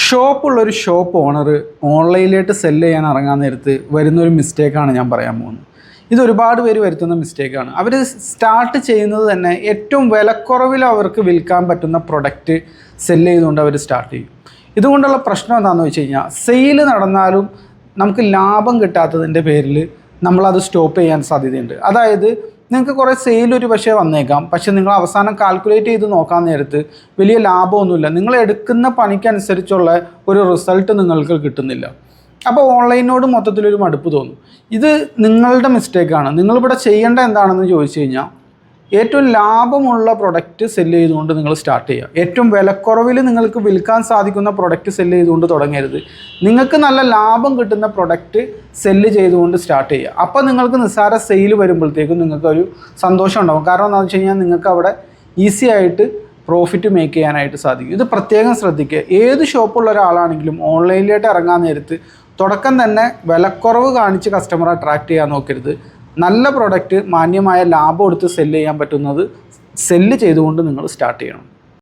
ഷോപ്പുള്ളൊരു shop owner ഓൺലൈനിലേക്ക് cell ചെയ്യാൻ ഇറങ്ങാൻ നേരത്ത് വരുന്നൊരു മിസ്റ്റേക്കാണ് ഞാൻ പറയാൻ പോകുന്നത്. ഇത് ഒരുപാട് പേര് വരുത്തുന്ന മിസ്റ്റേക്കാണ്. അവർ സ്റ്റാർട്ട് ചെയ്യുന്നത് തന്നെ ഏറ്റവും വിലക്കുറവിൽ അവർക്ക് വിൽക്കാൻ പറ്റുന്ന പ്രൊഡക്റ്റ് സെല്ല് ചെയ്തുകൊണ്ട് അവർ സ്റ്റാർട്ട് ചെയ്യും. ഇതുകൊണ്ടുള്ള പ്രശ്നം എന്താണെന്ന് വെച്ച് കഴിഞ്ഞാൽ സെയിൽ നടന്നാലും നമുക്ക് ലാഭം കിട്ടാത്തതിൻ്റെ പേരിൽ നമ്മളത് സ്റ്റോപ്പ് ചെയ്യാൻ സാധ്യതയുണ്ട്. അതായത് നിങ്ങൾക്ക് കുറേ സെയിൽ ഒരു പക്ഷേ വന്നേക്കാം, പക്ഷേ നിങ്ങൾ അവസാനം കാൽക്കുലേറ്റ് ചെയ്ത് നോക്കാൻ നേരത്ത് വലിയ ലാഭമൊന്നുമില്ല, നിങ്ങൾ എടുക്കുന്ന പണിക്കനുസരിച്ചുള്ള ഒരു റിസൾട്ട് നിങ്ങൾക്ക് കിട്ടുന്നില്ല. അപ്പോൾ ഓൺലൈനോട് മൊത്തത്തിലൊരു മടുപ്പ് തോന്നും. ഇത് നിങ്ങളുടെ മിസ്റ്റേക്കാണ്. നിങ്ങളിവിടെ ചെയ്യേണ്ട എന്താണെന്ന് ചോദിച്ചു കഴിഞ്ഞാൽ ഏറ്റവും ലാഭമുള്ള പ്രൊഡക്റ്റ് സെല്ല് ചെയ്തുകൊണ്ട് നിങ്ങൾ സ്റ്റാർട്ട് ചെയ്യുക. ഏറ്റവും വിലക്കുറവിൽ നിങ്ങൾക്ക് വിൽക്കാൻ സാധിക്കുന്ന പ്രൊഡക്റ്റ് സെല്ല് ചെയ്തുകൊണ്ട് തുടങ്ങരുത്. നിങ്ങൾക്ക് നല്ല ലാഭം കിട്ടുന്ന പ്രൊഡക്റ്റ് സെല്ല് ചെയ്തുകൊണ്ട് സ്റ്റാർട്ട് ചെയ്യുക. അപ്പോൾ നിങ്ങൾക്ക് നിസ്സാര സെയിൽ വരുമ്പോഴത്തേക്കും നിങ്ങൾക്കൊരു സന്തോഷം ഉണ്ടാകും. കാരണം എന്താണെന്ന് വെച്ച് കഴിഞ്ഞാൽ നിങ്ങൾക്ക് അവിടെ ഈസി ആയിട്ട് പ്രോഫിറ്റ് മേക്ക് ചെയ്യാനായിട്ട് സാധിക്കും. ഇത് പ്രത്യേകം ശ്രദ്ധിക്കുക. ഏത് ഷോപ്പുള്ള ഒരാളാണെങ്കിലും ഓൺലൈനിലേക്ക് ഇറങ്ങാൻ നേരത്ത് തുടക്കം തന്നെ വിലക്കുറവ് കാണിച്ച് കസ്റ്റമറെ അട്രാക്റ്റ് ചെയ്യാൻ നോക്കരുത്. നല്ല പ്രൊഡക്റ്റ് മാന്യമായ ലാഭം എടുത്ത് സെല്ല് ചെയ്യാൻ പറ്റുന്നത് സെല്ല് ചെയ്തുകൊണ്ട് നിങ്ങൾ സ്റ്റാർട്ട് ചെയ്യണം.